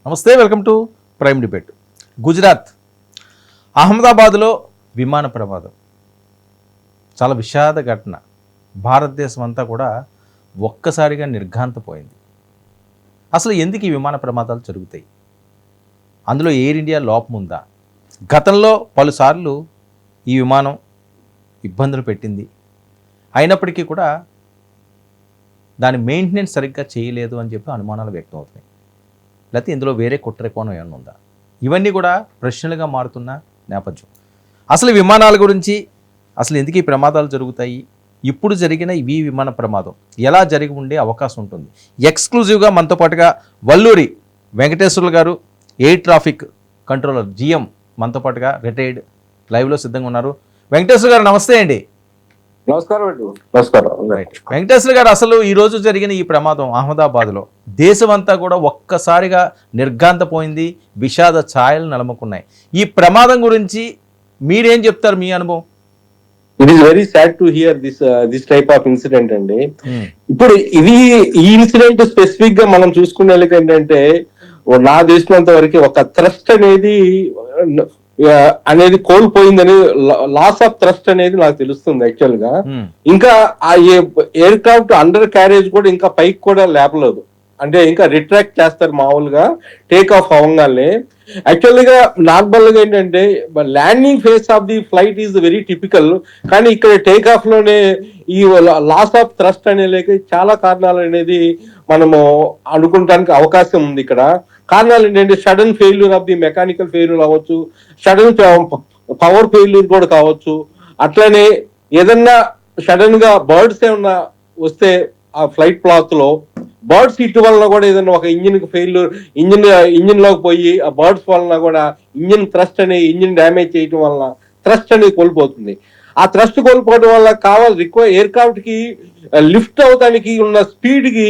నమస్తే, welcome to prime debate. Gujarat అహ్మదాబాద్లో విమాన ప్రమాదం చాలా విషాద ఘటన. భారతదేశం అంతా కూడా ఒక్కసారిగా నిర్ఘాంతపోయింది. అసలు ఎందుకు ఈ విమాన ప్రమాదాలు జరుగుతాయి? అందులో ఎయిర్ ఇండియా లోపం ఉందా? గతంలో పలుసార్లు ఈ విమానం ఇబ్బందులు పెట్టింది, అయినప్పటికీ కూడా దాని మెయింటెనెన్స్ సరిగ్గా చేయలేదు అని చెప్పి అనుమానాలు వ్యక్తం అవుతున్నాయి. లేకపోతే ఇందులో వేరే కుట్ర కోణం ఏమైనా ఉందా? ఇవన్నీ కూడా ప్రశ్నలుగా మారుతున్న నేపథ్యం. అసలు విమానాల గురించి, అసలు ఎందుకు ఈ ప్రమాదాలు జరుగుతాయి, ఇప్పుడు జరిగిన ఈ విమాన ప్రమాదం ఎలా జరిగి ఉండే అవకాశం ఉంటుంది, ఎక్స్క్లూజివ్గా మనతో పాటుగా వల్లూరి వెంకటేశ్వర్లు గారు, ఎయిర్ ట్రాఫిక్ కంట్రోలర్ జిఎం, మనతో పాటుగా రిటైర్డ్, లైవ్లో సిద్ధంగా ఉన్నారు. వెంకటేశ్వర గారు నమస్తే అండి. నమస్కారం అండి. నమస్కారం. వెంకటేశ్వర గారు, అసలు ఈ రోజు జరిగిన ఈ ప్రమాదం అహ్మదాబాద్లో దేశం అంతా కూడా ఒక్కసారిగా నిర్ఘాంతపోయింది, విషాద ఛాయలు నెలకొన్నాయి. ఈ ప్రమాదం గురించి మీరేం చెప్తారు, మీ అనుభవం? It is very sad to hear this type of incident అండి. ఇప్పుడు ఈ ఇన్సిడెంట్ స్పెసిఫిక్ గా మనం చూసుకునే ఏంటంటే, నా తెలిసినంత వరకు ఒక థ్రస్ట్ అనేది కోల్పోయిందని, లాస్ ఆఫ్ థ్రస్ట్ అనేది నాకు తెలుస్తుంది యాక్చువల్ గా. ఇంకా ఆ ఎయిర్ క్రాఫ్ట్ అండర్ క్యారేజ్ కూడా ఇంకా పైకి కూడా లేపలేదు, అంటే ఇంకా రిట్రాక్ట్ చేస్తారు మామూలుగా టేక్ ఆఫ్ అవ్వగానే. యాక్చువల్ గా నార్మల్ గా ఏంటంటే landing face of the flight is very typical, కానీ ఇక్కడ టేక్ ఆఫ్ లోనే ఈ లాస్ ఆఫ్ థ్రస్ట్ అనేది చాలా కారణాలు అనేది మనము అనుకోవడానికి అవకాశం ఉంది. ఇక్కడ కారణాలు ఏంటంటే sudden failure of the mechanical failure అవ్వచ్చు, సడన్ పవర్ ఫెయిల్యూర్ కూడా కావచ్చు. అట్లనే ఏదన్నా సడన్ గా బర్డ్స్ ఏమన్నా వస్తే ఆ ఫ్లైట్ క్లాత్ లో బర్డ్స్ హిట్ వలన కూడా ఏదైనా ఒక ఇంజిన్ ఫెయిల్యూర్, ఇంజిన్ లోకి పోయి ఆ బర్డ్స్ వలన కూడా ఇంజిన్ థ్రస్ట్ అనేది, ఇంజిన్ డ్యామేజ్ చేయడం వలన థ్రస్ట్ అనేది కోల్పోతుంది. ఆ థ్రస్ట్ కోల్పోవడం వల్ల ఎయిర్ క్రాఫ్ట్ కి లిఫ్ట్ అవడానికి ఉన్న స్పీడ్ కి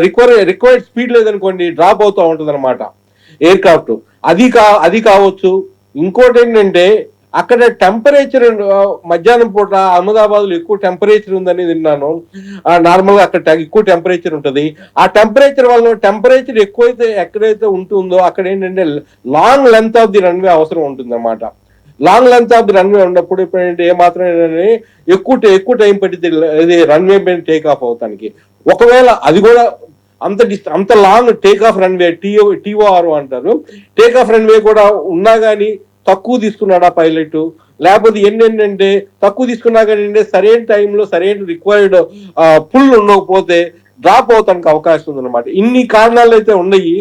రిక్వైర్డ్ స్పీడ్ లేదనుకోండి, డ్రాప్ అవుతూ ఉంటుంది అనమాట ఎయిర్ క్రాఫ్ట్. అది కావచ్చు. ఇంకోటి ఏంటంటే అక్కడ టెంపరేచర్ మధ్యాహ్నం పూట అహ్మదాబాద్ లో ఎక్కువ టెంపరేచర్ ఉందని విన్నాను. నార్మల్ గా అక్కడ ఎక్కువ టెంపరేచర్ ఉంటుంది. ఆ టెంపరేచర్ వల్ల టెంపరేచర్ ఎక్కువైతే ఎక్కడైతే ఉంటుందో అక్కడ ఏంటంటే long length of the runway అవసరం ఉంటుంది అన్నమాట. Long length of the runway ఉన్నప్పుడు ఏంటంటే ఏమాత్రం ఎక్కువ టైం పట్టింది ఇది రన్వే మీద టేక్ ఆఫ్ అవటానికి. ఒకవేళ అది కూడా అంత long take off runway TOR అంటారు, టేక్ ఆఫ్ రన్వే కూడా ఉన్నా కానీ తక్కువ తీసుకున్నాడా పైలట్, లేకపోతే ఏంటంటే తక్కువ తీసుకున్నా కానీ సరైన టైంలో సరైన రిక్వైర్డ్ పుల్ ఉండకపోతే డ్రాప్ అవటానికి అవకాశం ఉందన్నమాట. ఇన్ని కారణాలు అయితే ఉన్నాయి.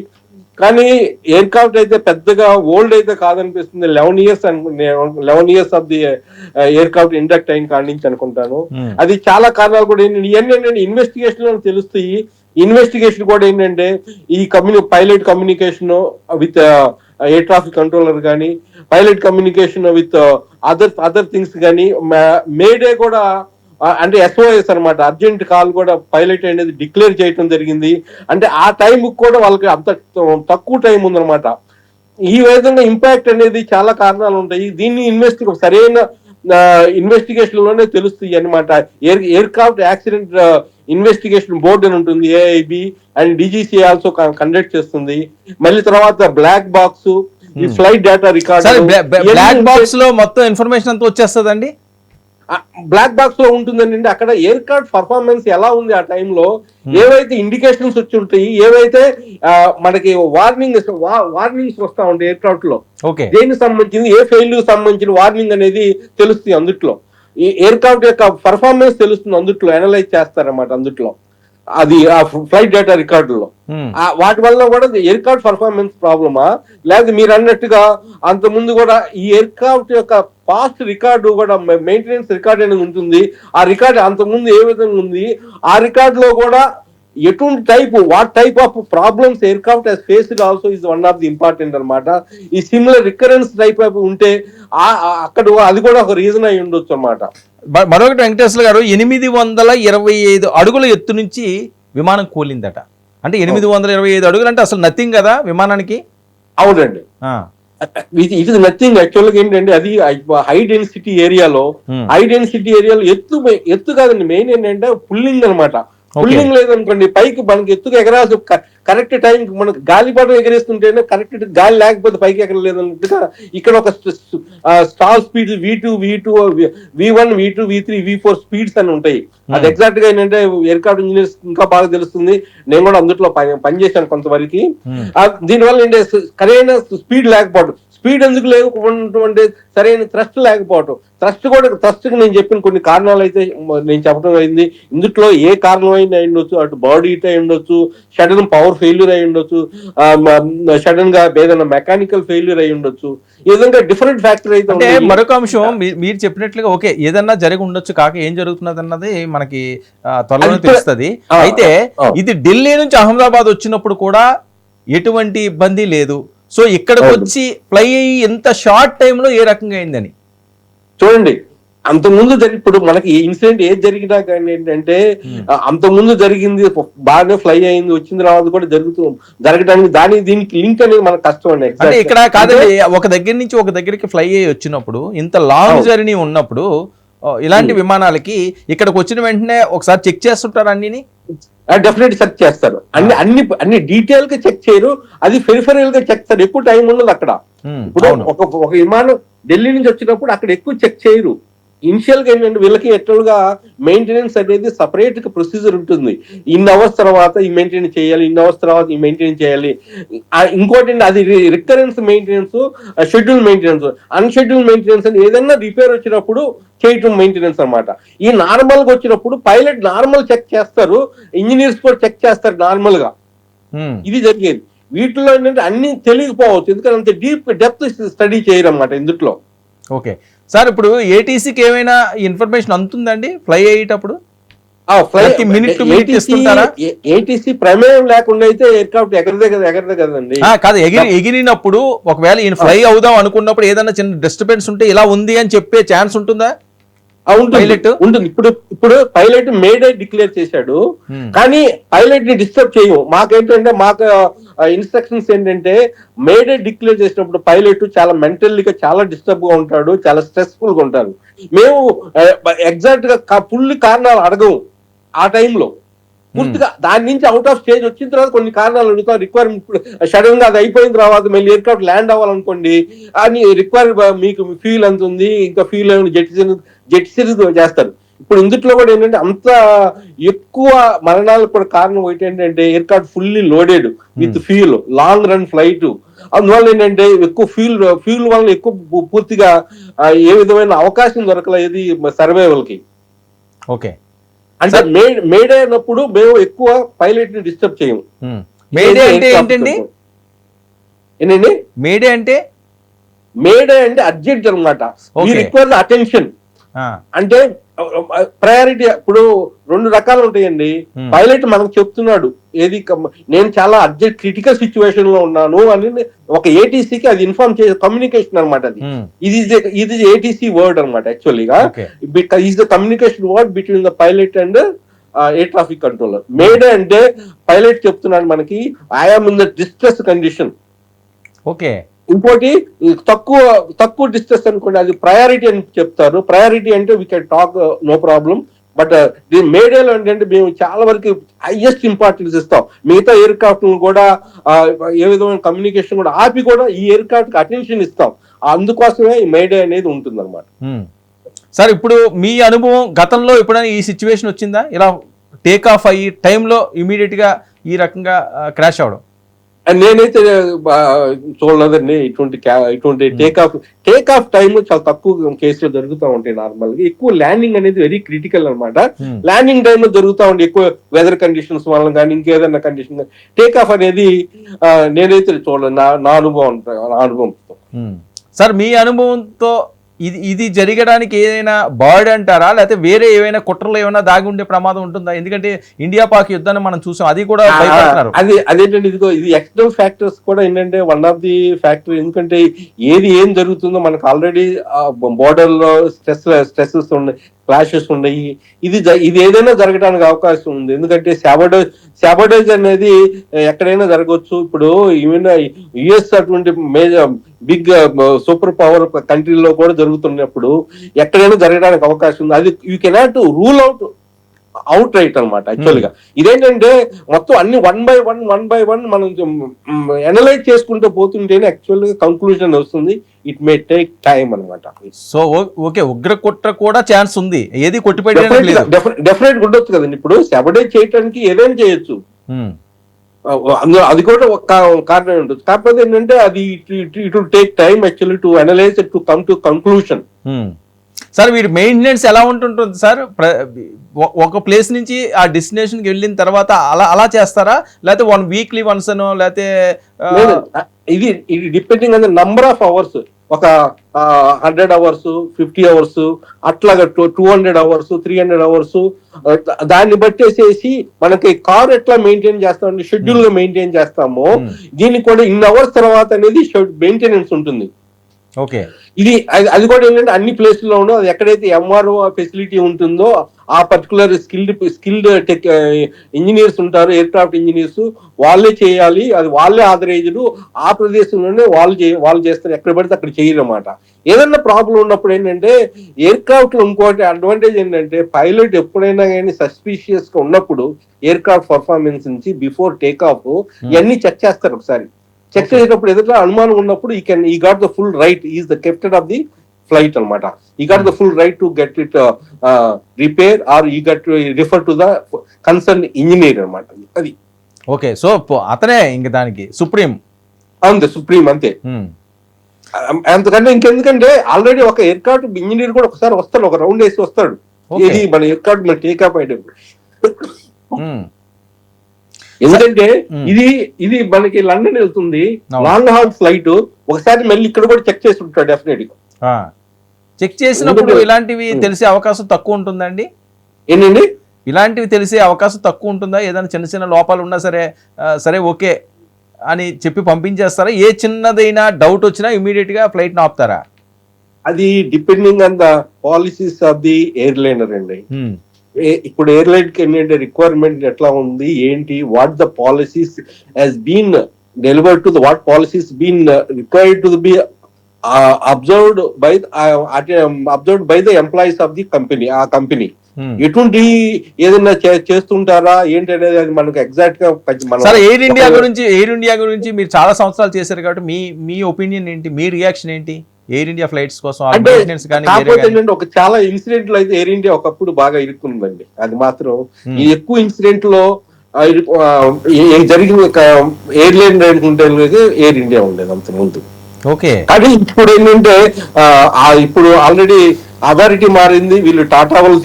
కానీ ఎయిర్ క్రాఫ్ట్ అయితే పెద్దగా ఓల్డ్ అయితే కాదనిపిస్తుంది. 11 years of the air craft induct అయిన కాడి నుంచి అనుకుంటాను. అది చాలా కారణాలు కూడా ఏంటంటే ఇన్వెస్టిగేషన్ లో తెలుస్తాయి. ఇన్వెస్టిగేషన్ కూడా ఏంటంటే ఈ pilot communication with air traffic controller కానీ, pilot communication with other things కానీ, మేడే కూడా అంటే SOS అనమాట, అర్జెంట్ కాల్ కూడా పైలట్ అనేది డిక్లేర్ చేయడం జరిగింది. అంటే ఆ టైం కూడా వాళ్ళకి అంత తక్కువ టైం ఉందన్నమాట. ఈ విధంగా ఇంపాక్ట్ అనేది చాలా కారణాలు ఉంటాయి. దీన్ని సరైన ఇన్వెస్టిగేషన్ లోనే తెలుస్తాయి అనమాట. Aircraft accident investigation board అని ఉంటుంది, AIB and DGCA also conduct చేస్తుంది. మళ్ళీ తర్వాత బ్లాక్ బాక్స్, ఈ flight data record. Black box లో మొత్తం ఇన్ఫర్మేషన్ అంతా వచ్చేస్తుందండి. బ్లాక్ బాక్స్ లో ఉంటుందండి. అక్కడ ఎయిర్ క్రాఫ్ట్ పర్ఫార్మెన్స్ ఎలా ఉంది, ఆ టైంలో ఏవైతే ఇండికేషన్స్ వచ్చి ఉంటాయి, ఏవైతే మనకి వార్నింగ్స్ వస్తా ఉంటాయి ఎయిర్ క్రాఫ్ట్ లో, దేనికి సంబంధించింది, ఏ ఫెయిల్యూర్ సంబంధించిన వార్నింగ్ అనేది తెలుస్తుంది. అందుట్లో ఈ ఎయిర్ క్రాఫ్ట్ యొక్క పర్ఫార్మెన్స్ తెలుస్తుంది, అందుట్లో అనలైజ్ చేస్తారన్నమాట. అందుట్లో అది ఆ ఫ్లైట్ డేటా రికార్డులో వాటి వల్ల కూడా ఎయిర్ క్రాఫ్ట్ పర్ఫార్మెన్స్ ప్రాబ్లమా, లేకపోతే మీరు అన్నట్టుగా అంత ముందు కూడా ఈ ఎయిర్ క్రాఫ్ట్ యొక్క పాస్ట్ రికార్డు కూడా మెయింటెనెన్స్ రికార్డ్ అనేది ఉంటుంది. ఆ రికార్డ్ అంత ముందు ఏ విధంగా ఉంది, ఆ రికార్డ్ లో కూడా ఎటువంటి what type of problems air craft has faced also is one of the important అనమాట. ఈ సిమిలర్ రికరెన్స్ టైప్ ఆఫ్ ఉంటే అక్కడ అది కూడా ఒక రీజన్ అయి ఉండొచ్చు అనమాట. మరొకటి వెంకటేశ్వర గారు, 825 అడుగుల ఎత్తు నుంచి విమానం కూలిందట. అంటే 825 అడుగులు అంటే అసలు నథింగ్ కదా విమానానికి. అవునండి, ఇది నథింగ్. యాక్చువల్ గా ఏంటంటే అది హై డెన్సిటీ ఏరియాలో ఎత్తు కాదండి, మెయిన్ ఏంటంటే పుల్లింగ్ అనమాట. పుల్లింగ్ లేదనుకోండి, పైకి మనకి ఎత్తుగా ఎగరాల్సి కరెక్ట్ టైం మనకు గాలిపటం ఎగరేస్తుంటేనే కరెక్ట్ గాలి లేకపోతే పైకి ఎగరలేదన్నట్టుగా ఇక్కడ ఒక stall speed V2 V1 V2 V3 V4 speeds అని ఉంటాయి. అది ఎగ్జాక్ట్ గా ఏంటంటే ఎయిర్క్రాఫ్ట్ ఇంజనీర్స్ ఇంకా బాగా తెలుస్తుంది, నేను కూడా అందులో పనిచేశాను కొంతవరకు. దీనివల్ల ఏంటంటే సరైన స్పీడ్ లేకపోవడం, స్పీడ్ ఎందుకు లేకపోవడం, సరైన థ్రస్ట్ లేకపోవడం, థ్రస్ట్ కి నేను చెప్పిన కొన్ని కారణాలు అయితే నేను చెప్పడం అయింది. ఇందులో ఏ కారణమైనా అయి ఉండొచ్చు, అటు బాడీ హీట్ అయి ఉండొచ్చు, సడన్ పవర్ ఫెయిల్యూర్ అయి ఉండొచ్చు, సడన్ గా ఏదైనా మెకానికల్ ఫెయిల్యూర్ అయి ఉండొచ్చు. ఈ విధంగా డిఫరెంట్ ఫ్యాక్టర్ అయితే. అంటే మరొక అంశం మీరు చెప్పినట్లుగా ఓకే ఏదన్నా జరిగి ఉండొచ్చు, కాక ఏం జరుగుతున్నది అన్నది మనకి త్వరలో తెలుస్తుంది. అయితే ఇది ఢిల్లీ నుంచి అహ్మదాబాద్ వచ్చినప్పుడు కూడా ఎటువంటి ఇబ్బంది లేదు. సో ఇక్కడికి వచ్చి ఫ్లై అయ్యి ఎంత షార్ట్ టైంలో ఏ రకంగా అయిందని చూడండి. అంతకుముందు ఇప్పుడు మనకి ఇన్సిడెంట్ ఏది జరిగినా కానీ ఏంటంటే అంతకుముందు జరిగింది బాగానే ఫ్లై అయింది, వచ్చిన తర్వాత కూడా జరగడానికి దీనికి లింక్ అనేది మనకు కష్టం అండి. అంటే ఇక్కడ కాదండి, ఒక దగ్గర నుంచి ఒక దగ్గరికి ఫ్లై అయ్యి వచ్చినప్పుడు ఇంత లాంగ్ జర్నీ ఉన్నప్పుడు ఇలాంటి విమానాలకి ఇక్కడికి వచ్చిన వెంటనే ఒకసారి చెక్ చేస్తుంటారు అన్ని డెఫినెట్ చెక్ చేస్తారు. అన్ని డీటెయిల్ గా చెక్ చేయరు, అది పెరిఫెరల్ గా చెక్ చేస్తారు. ఎక్కువ టైం ఉండదు అక్కడ. ఇప్పుడు ఒక విమానం ఢిల్లీ నుంచి వచ్చినప్పుడు అక్కడ ఎక్కువ చెక్ చేయరు. ఇనిషియల్ గా ఏంటంటే వీళ్ళకి ఎట్లుగా మెయింటెనెన్స్ అనేది సపరేట్ గా ప్రొసీజర్ ఉంటుంది. ఇన్ అవర్స్ తర్వాత ఈ మెయింటైన్ చేయాలి, ఇన్ అవర్స్ తర్వాత ఈ మెయింటైన్ చేయాలి. ఇంకోటి అది recurrence maintenance, schedule maintenance, unschedule maintenance అని ఏదైనా రిపేర్ వచ్చినప్పుడు చేయటం మెయింటెనెన్స్ అన్నమాట. ఈ నార్మల్ గా వచ్చినప్పుడు పైలట్ నార్మల్ చెక్ చేస్తారు, ఇంజనీర్స్ కూడా చెక్ చేస్తారు నార్మల్ గా. ఇది జరిగేది. వీటిలో ఏంటంటే అన్ని తెలియకపోవచ్చు, ఎందుకంటే అంత డెప్త్ స్టడీ చేయరు అన్నమాట ఇందులో. ఓకే సార్, ఇప్పుడు ఏటీసీకి ఏమైనా ఇన్ఫర్మేషన్ అందుతుందండి ఫ్లై అయ్యేటప్పుడు? ఏటీసీ ప్రమేయం లేకుండా అయితే ఎయిర్క్రాఫ్ట్ ఎగరదే కదండి. కాదు, ఎగిరినప్పుడు ఒకవేళ ఈయన ఫ్లై అవుదాం అనుకున్నప్పుడు ఏదైనా చిన్న డిస్టర్బెన్స్ ఉంటే ఇలా ఉంది అని చెప్పే ఛాన్స్ ఉంటుందా? ఉంటుంది. ఇప్పుడు పైలట్ మేడే డిక్లేర్ చేశాడు, కానీ పైలట్ ని డిస్టర్బ్ చేయము. మాకేంటంటే మాకు ఇన్స్ట్రక్షన్స్ ఏంటంటే మేడే డిక్లేర్ చేసినప్పుడు పైలట్ చాలా మెంటల్లీగా చాలా డిస్టర్బ్ గా ఉంటాడు, చాలా స్ట్రెస్ఫుల్ గా ఉంటారు. మేము ఎగ్జాక్ట్ గా ఫుల్ కారణాలు అడగము ఆ టైంలో. పూర్తిగా దాని నుంచి అవుట్ ఆఫ్ స్టేజ్ వచ్చిన తర్వాత కొన్ని కారణాలు అడుగుతాం. రిక్వైర్మెంట్ సడన్ గా అది అయిపోయిన తర్వాత మళ్ళీ ఎయిర్క్రాఫ్ట్ ల్యాండ్ అవ్వాలనుకోండి, అని మీకు ఫ్యూల్ ఎంత ఉంది, ఇంకా ఫ్యూల్ జెట్ సిరీస్ చేస్తారు. ఇప్పుడు ఇందులో కూడా ఏంటంటే అంత ఎక్కువ మరణాలకు కూడా కారణం ఒకటి ఏంటంటే aircraft fully loaded with fuel, long run flight. అందువల్ల ఏంటంటే ఎక్కువ ఫ్యూల్ వల్ల ఎక్కువ పూర్తిగా ఏ విధమైన అవకాశం దొరకలేదు సర్వైవల్ కి. ఓకే, అంటే మేడే అయినప్పుడు మేము ఎక్కువ పైలట్ ని డిస్టర్బ్ చేయము. మేడే అంటే ఏంటండి? ఏంటండి మేడే అంటే? మేడే అంటే అర్జెంట్ అనమాట, రిక్వైర్ అటెన్షన్. అంటే ప్రయారిటీ. ఇప్పుడు రెండు రకాలు ఉంటాయండి. పైలట్ మనకు చెప్తున్నాడు ఏది, నేను చాలా అర్జెంట్ క్రిటికల్ సిచ్యువేషన్ లో ఉన్నాను అని ఒక ఏటీసీకి అది ఇన్ఫార్మ్ చేసే కమ్యూనికేషన్ అనమాట. అది ఇది ఏటీసీ వర్డ్ అనమాట యాక్చువల్లీగా. Is the communication word between the pilot and air traffic controller. Mayday అంటే పైలట్ చెప్తున్నాడు మనకి, I'm in the distress condition. Okay, ఇంకోటి తక్కువ డిస్టెన్స్ అనుకోండి, అది ప్రయారిటీ అని చెప్తారు. ప్రయారిటీ అంటే we can talk no problem. But మేడేలో ఏంటంటే మేము చాలా వరకు హైయెస్ట్ ఇంపార్టెన్స్ ఇస్తాం. మిగతా ఎయిర్ క్రాఫ్ట్ కూడా ఏ విధమైన కమ్యూనికేషన్ కూడా ఆపి కూడా ఈ ఎయిర్ క్రాఫ్ట్ కి అటెన్షన్ ఇస్తాం. అందుకోసమే ఈ మేడే అనేది ఉంటుంది అనమాట. సార్, ఇప్పుడు మీ అనుభవం గతంలో ఎప్పుడైనా ఈ సిచ్యువేషన్ వచ్చిందా, ఇలా టేక్ ఆఫ్ అయ్యి టైంలో ఇమీడియట్ గా ఈ రకంగా క్రాష్ అవడం? నేనైతే చూడలేదండి. ఇటువంటి టేక్ ఆఫ్ టైమ్ చాలా తక్కువ కేసులో జరుగుతూ ఉంటాయి. నార్మల్ గా ఎక్కువ ల్యాండింగ్ అనేది వెరీ క్రిటికల్ అనమాట. ల్యాండింగ్ టైమ్ లో జరుగుతూ ఉంటాయి ఎక్కువ వెదర్ కండిషన్స్ వల్ల కానీ ఇంకేదన్నా కండిషన్. టేక్ ఆఫ్ అనేది నేనైతే చూడలేదు నా అనుభవంతో. సార్, మీ అనుభవంతో ఇది జరగడానికి ఏదైనా బార్డ్ అంటారా, లేకపోతే వేరే ఏమైనా కుట్రలు ఏమైనా దాగి ఉండే ప్రమాదం ఉంటుందా? ఎందుకంటే ఇండియా పాక్ యుద్ధాన్ని మనం చూసాం, అది కూడా అదేంటంటే ఇది ఎక్స్టర్నల్ ఫ్యాక్టర్స్ కూడా ఏంటంటే వన్ ఆఫ్ ది ఫ్యాక్టర్. ఎందుకంటే ఏం జరుగుతుందో మనకు ఆల్రెడీ బోర్డర్ లో స్ట్రెసెస్ ఉన్నాయి, క్లాషెస్ ఉన్నాయి. ఇది ఏదైనా జరగడానికి అవకాశం ఉంది. ఎందుకంటే శాబోటేజ్ అనేది ఎక్కడైనా జరగవచ్చు. ఇప్పుడు ఈవెన్ యుఎస్ అటువంటి మేజర్ బిగ్ సూపర్ పవర్ కంట్రీలో కూడా జరుగుతున్నప్పుడు ఎక్కడైనా జరగడానికి అవకాశం ఉంది. అది you cannot rule out out right అనమాట యాక్చువల్ గా. ఇదేంటంటే మొత్తం అన్ని వన్ బై వన్ మనం అనలైజ్ చేసుకుంటూ పోతుంటేనే యాక్చువల్ గా కంక్లూజన్ వస్తుంది. ఇట్ మే టేక్ టైం అనమాట. సో ఓకే, ఉగ్ర కుట్ర కూడా ఛాన్స్ ఉంది, ఏది కొట్టిపెట్టడం లేదు. డెఫినెట్ ఉండొచ్చు కదండి. ఇప్పుడు సెబడేజ్ చేయడానికి ఏదైనా చేయొచ్చు, అందులో అది కూడా ఒక కారణం ఉంటుంది. కాకపోతే ఏంటంటే అది it will take time actually to analyse to come to conclusion. Sir వీటి మెయింటెనెన్స్ ఎలా ఉంటుంటుంది సార్? ఒక ప్లేస్ నుంచి ఆ డెస్టినేషన్కి వెళ్ళిన తర్వాత అలా చేస్తారా, లేకపోతే 1 వీక్లీ వన్స్ అనో, లేకపోతే ఇది depending on the number of hours. ఒక 100 hours, 50 hours, అట్లాగా 200 hours, 300 hours, దాన్ని బట్టేసేసి మనకి కార్ ఎట్లా మెయింటైన్ చేస్తామంటే షెడ్యూల్ గా మెయింటైన్ చేస్తామో దీనికి కూడా ఇన్ అవర్స్ తర్వాత అనేది మెయింటెనెన్స్ ఉంటుంది. ఓకే, ఇది అది కూడా ఏంటంటే అన్ని ప్లేస్లోనూ అది ఎక్కడైతే ఎంఆర్ఓ ఫెసిలిటీ ఉంటుందో ఆ పర్టికులర్ స్కిల్డ్ టెక్ ఇంజనీర్స్ ఉంటారు, ఎయిర్ క్రాఫ్ట్ ఇంజనీర్స్, వాళ్ళే చేయాలి. అది వాళ్ళే ఆథరైజ్డ్, ఆ ప్రదేశంలోనే వాళ్ళు చేస్తారు, ఎక్కడ పడితే అక్కడ చేయరన్నమాట. ఏదన్నా ప్రాబ్లం ఉన్నప్పుడు ఏంటంటే ఎయిర్ క్రాఫ్ట్ లో ఇంకోటి అడ్వాంటేజ్ ఏంటంటే పైలట్ ఎప్పుడైనా కానీ సస్పిషియస్ గా ఉన్నప్పుడు ఎయిర్ క్రాఫ్ట్ పర్ఫార్మెన్స్ నుంచి బిఫోర్ టేక్ ఆఫ్ ఇవన్నీ చెక్ చేస్తారు. ఒకసారి చెక్ చేసేటప్పుడు ఎదుట అనుమానం ఉన్నప్పుడు ఈ got the full right, is the captain of the flight అనమాట. ఈ got the full right to get it repair or ఈ got refer to the concern engineer అనమాట. అది ఓకే. సో అతనే ఇంక దానికి సుప్రీం, అంతే సుప్రీం అంతే. అంతకంటే ఇంకెందుకంటే ఆల్రెడీ ఒక ఎయిర్క్రాఫ్ట్ ఇంజనీర్ కూడా ఒకసారి వస్తాడు, ఒక రౌండ్ వేసి వస్తాడు. ఇది మన ఎయిర్క్రాఫ్ట్ మన టేకాఫ్ అయ్యేటప్పుడు. ఎందుకంటే ఇది మనకి లండన్ వెళ్తుంది, లాంగ్ హాల్ ఫ్లైట్, ఒకసారి మళ్ళీ ఇక్కడ కూడా చెక్ చేసి ఉంటాడు డెఫినెట్ గా. చెక్ చేసినప్పుడు ఇలాంటివి తెలిసే అవకాశం తక్కువ ఉంటుందండి? ఏంటండి ఇలాంటివి తెలిసే అవకాశం తక్కువ ఉంటుందా? ఏదైనా చిన్న చిన్న లోపాలు ఉన్నా సరే ఓకే అని చెప్పి పంపించేస్తారా? ఏ చిన్నదైనా డౌట్ వచ్చినా ఇమీడియట్ గా ఫ్లైట్ ని ఆపుతారా? అది depending on the policies of the airliner అండి. ఇప్పుడు ఎయిర్లైన్ కి ఏంటంటే రిక్వైర్మెంట్ ఎట్లా ఉంది ఏంటి, what the policies has been delivered to the what policies been required to be observed by the employees of the company. ఆ కంపెనీ ఎటువంటి ఏదైనా చేస్తుంటారా ఏంటి అనేది అది మనకు ఎగ్జాక్ట్ గా. ఎయిర్ ఇండియా గురించి మీరు చాలా సంవత్సరాలు చేశారు కాబట్టి మీ ఒపీనియన్ ఏంటి, మీ రియాక్షన్ ఏంటి ఎయిర్ ఇండియా ఫ్లైట్స్ కోసం? ఒక చాలా ఇన్సిడెంట్లు అయితే ఎయిర్ ఇండియా ఒకప్పుడు బాగా ఇరుక్కుందండి. అది మాత్రం ఈ ఎక్కువ ఇన్సిడెంట్ లో జరిగిన ఎయిర్లైన్ ఎయిర్ ఇండియా ఉండేది అంత ముందు. ఓకే, కానీ ఇప్పుడు ఏంటంటే ఇప్పుడు ఆల్రెడీ అథారిటీ మారింది, వీళ్ళు టాటా వాళ్ళు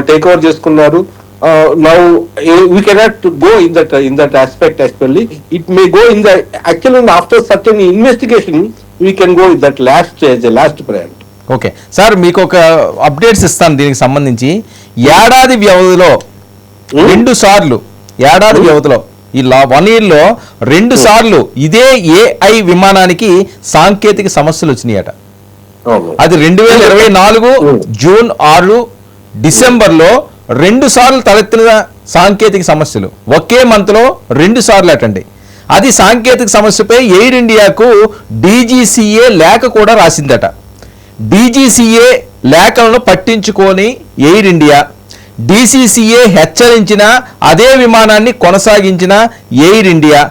టేక్ ఓవర్ చేసుకున్నారు. Now we cannot go in that aspect actually. It may go in the actually after certain investigation we can go with that last brand. Okay sir, మీకు ఒక అప్డేట్స్ ఇస్తాను దీనికి సంబంధించి. ఏడాది వ్యవధిలో 2 సార్లు ఈ 1 year లో 2 సార్లు ఇదే AI విమానానికి సాంకేతిక సమస్యలు వచ్చినాయట. అది 2024 జూన్ 6 డిసెంబర్లో 2 సార్లు తలెత్తిన సాంకేతిక సమస్యలు. ఒకే మంత్ లో 2 సార్లు అటండి. అది సాంకేతిక సమస్యపై ఎయిర్ ఇండియాకు DGCA లేఖ కూడా రాసిందట. DGCA లేఖలను పట్టించుకొని ఎయిర్ ఇండియా, DCCA హెచ్చరించిన అదే విమానాన్ని కొనసాగించిన ఎయిర్ ఇండియా